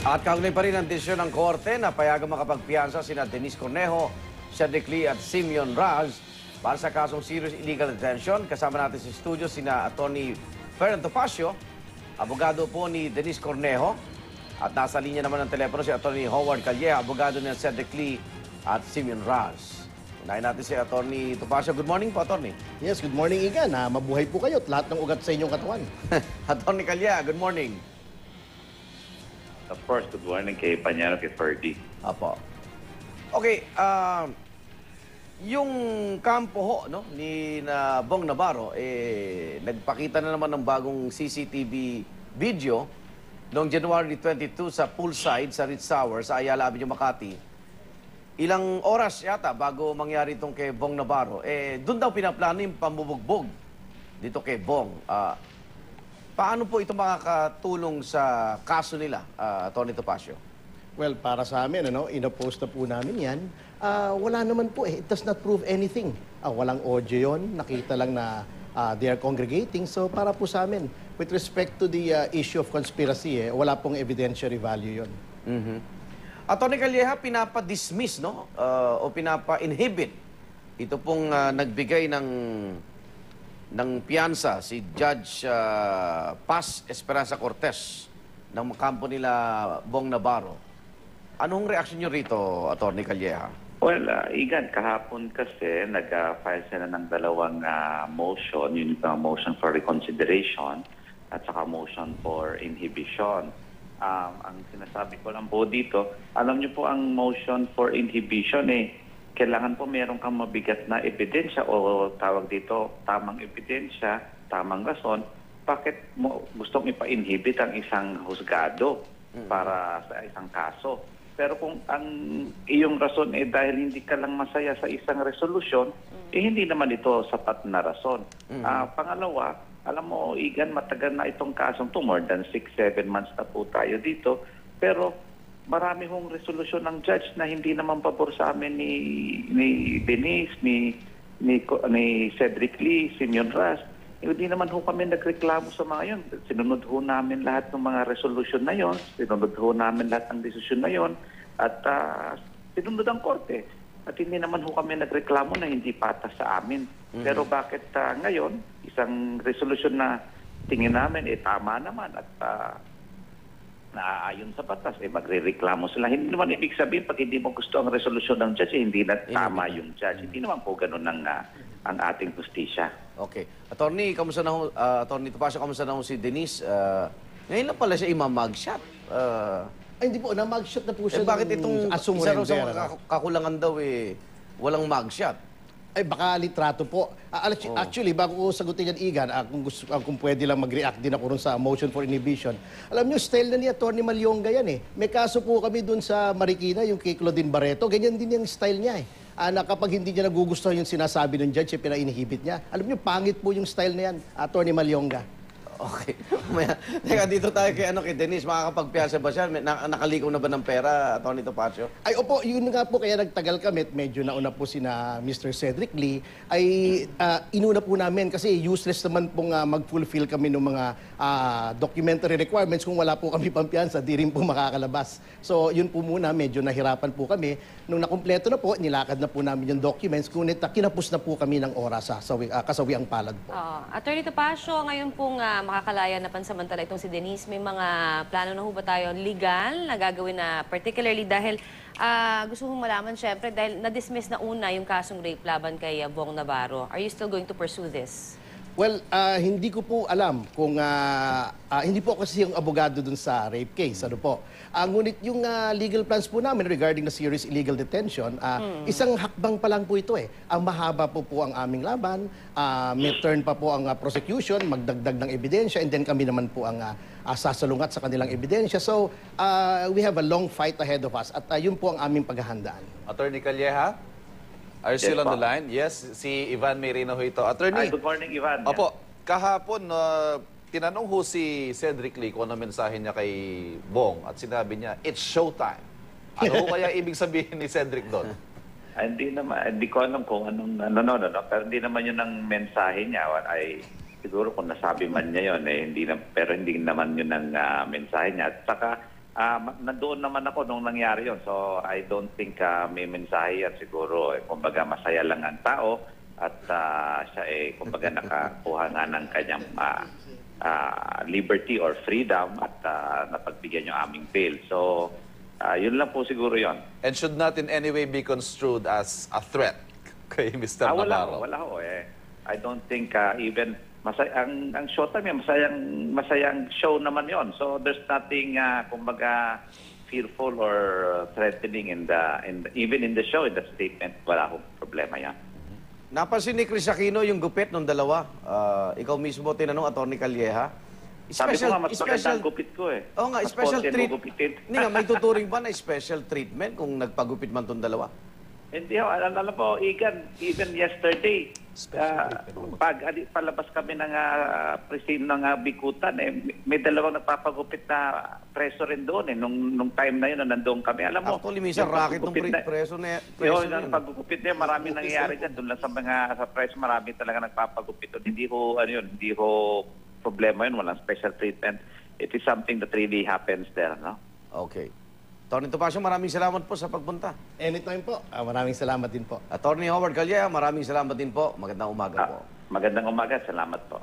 At kaugnay pa rin ang desisyon ng korte na payagang makapagpiyansa sina Denise Cornejo, Cedric Lee at Simeon Raz para sa kasong serious illegal detention. Kasama natin sa studio sina Atty. Ferdinand Topacio, abogado po ni Denise Cornejo. At nasa linya naman ng telepono si Atty. Howard Calleja, abogado ni Cedric Lee at Simeon Raz. Unahin natin si Atty. Topacio. Good morning po, Atty. Yes, good morning, Igan. Mabuhay po kayo at lahat ng ugat sa inyong katawan. Atty. Calleja, good morning. Of course, good morning kay Panyano, kay Ferdy. Apo. Okay, yung kampo ho, no, ni Bong Navarro, nagpakita na naman ng bagong CCTV video noong January 22 sa poolside sa Ritz Tower sa Ayala Avenue, Makati. Ilang oras yata bago mangyari itong kay Bong Navarro, doon daw pinaplano yung pambubugbog dito kay Bong. Paano po ito makakatulong sa kaso nila, Atty. Topacio? Well, para sa amin, inopost na po namin yan. Wala naman po It does not prove anything. Walang audio yun. Nakita lang na they are congregating. So para po sa amin, with respect to the issue of conspiracy, wala pong evidentiary value yun. Atty. Calleja, pinapa-dismiss, no? O pinapa-inhibit. Ito pong nagbigay ng piyansa si Judge Paz Esperanza Cortez ng kampo nila Bong Navarro. Anong reaksyon nyo rito, Atty. Calleja? Well, Igan, kahapon kasi nag-file sila ng dalawang motion, yung motion for reconsideration at saka motion for inhibition. Ang sinasabi ko lang po dito, alam niyo po ang motion for inhibition kailangan po meron kang mabigat na ebidensya o tawag dito, tamang ebidensya, tamang rason, bakit mo gustong ipa-inhibit ang isang husgado para sa isang kaso. Pero kung ang iyong rason dahil hindi ka lang masaya sa isang resolusyon, hindi naman ito sapat na rason. Pangalawa, alam mo, Igan, matagal na itong kasong to, more than 6-7 months na po tayo dito, pero marami hong resolusyon ng judge na hindi naman pabor sa amin ni Denise, ni Cedric Lee, Simeon Raz. Hindi naman ho kami nagreklamo sa mga yon. Sinunod ho namin lahat ng mga resolusyon na yon, sinunod ho namin lahat ng desisyon na yon, at sinunod ang korte. At hindi naman ho kami nagreklamo na hindi patas sa amin. Pero bakit ngayon, isang resolusyon na tingin namin tama naman at naaayon sa batas, magre-reklamo sila. Hindi naman ibig sabihin, pag hindi mo gusto ang resolusyon ng judge, hindi na tama yung judge. Hindi naman po ganun ang ating justisya. Okay. Attorney, kamusta na ho, Attorney Topacio, kamusta na ho si Denise? Ngayon lang pala siya imamagshot. Hindi po, na-mugshot na po siya. Bakit itong isa raw sa kakulangan daw walang mugshot? Baka litrato po. Actually, bago ko sagutin yan, Igan, kung pwede lang mag-react din ako rin sa motion for inhibition. Alam niyo, style na ni Atty. Malyonga yan May kaso po kami dun sa Marikina, yung kay Claudine Barreto. Ganyan din yung style niya na kapag hindi niya nagugustuhan yung sinasabi ng judge, pina-inhibit niya. Alam niyo, pangit po yung style na yan, Atty. Malyonga. Okay. Teka, dito tayo kay Denise. Makakapagpiyansa ba siya? Nakaliko na ba ng pera, Atty. Topacio? Ay, opo, yun nga po, kaya nagtagal kami at medyo nauna po sina Mr. Cedric Lee, ay inuna po namin kasi useless naman pong mag-fulfill kami ng mga documentary requirements kung wala po kami pampiyansa, di rin po makakalabas. So, yun po muna, medyo nahirapan po kami. Nung nakumpleto na po, nilakad na po namin yung documents, ngunit kinapos na po kami ng oras sa kasawiang palad po. Atty. Topacio, ngayon pong makakalaya na pansamantala itong si Denise, may mga plano na ho ba tayo legal na gagawin na particularly dahil gusto kong malaman syempre dahil na-dismiss na una yung kasong rape laban kay Bong Navarro. Are you still going to pursue this? Well, hindi ko po alam kung hindi po kasi yung abogado dun sa rape case. Ano po? Ngunit yung legal plans po namin regarding the serious illegal detention, isang hakbang pa lang po ito Ang mahaba po ang aming laban, may turn pa po ang prosecution, magdagdag ng ebidensya, and then kami naman po ang sasalungat sa kanilang ebidensya. So, we have a long fight ahead of us at yun po ang aming paghahandaan. Attorney Calleja? Are you still on the line? Yes, si Ivan Merino ho ito. Attorney. Good morning, Ivan. Opo, kahapon, tinanong ho si Cedric Lee kung ano mensahe niya kay Bong at sinabi niya, it's showtime. Ano kaya ibig sabihin ni Cedric doon? Hindi ko alam kung anong, pero hindi naman yun ang mensahe niya. Ay, siguro kung nasabi man niya yun, pero hindi naman yun ang mensahe niya. At saka, nandoon naman ako nung nangyari yon. So I don't think may mensahe yan siguro. Kumbaga masaya lang ang tao at siya kumbaga nakakuha nga ng kanyang liberty or freedom at napagbigyan yung aming bail. So yun lang po siguro yon. And should not in any way be construed as a threat kay Mr. Navarro? Wala ho. I don't think even ang Showtime masayang show naman yon. So there's nothing kumbaga fearful or threatening even in the show, in the statement. Wala akong problema yan. Napansin ni Chris Aquino yung gupit ng dalawa. Ikaw mismo tinanong, Atty. Calleja. Sabi ko nga, mas maganda ang gupit ko eh. Oo nga, Mas special konti treat. mo gupitin. Hindi nga, may tuturing ba na special treatment kung nagpagupit man tong dalawa? Hindi ho, alam po, even yesterday, palabas kami ng presin ng bikutan, may dalawang nagpapagupit na preso rin doon nung time na yun na nandoon kami. Alam mo, Actually, minsan yung racket ng pagugupit preso na yung yun. pagugupit niya, marami nangyayari dyan. Doon lang sa preso, marami talaga nagpapagupit doon. Hindi ho problema yun, walang special treatment. It is something that really happens there, no? Okay. Atty. Topacio, maraming salamat po sa pagpunta. Anytime po. Maraming salamat din po. Atty. Howard Calleja, maraming salamat din po. Magandang umaga po. Magandang umaga, salamat po.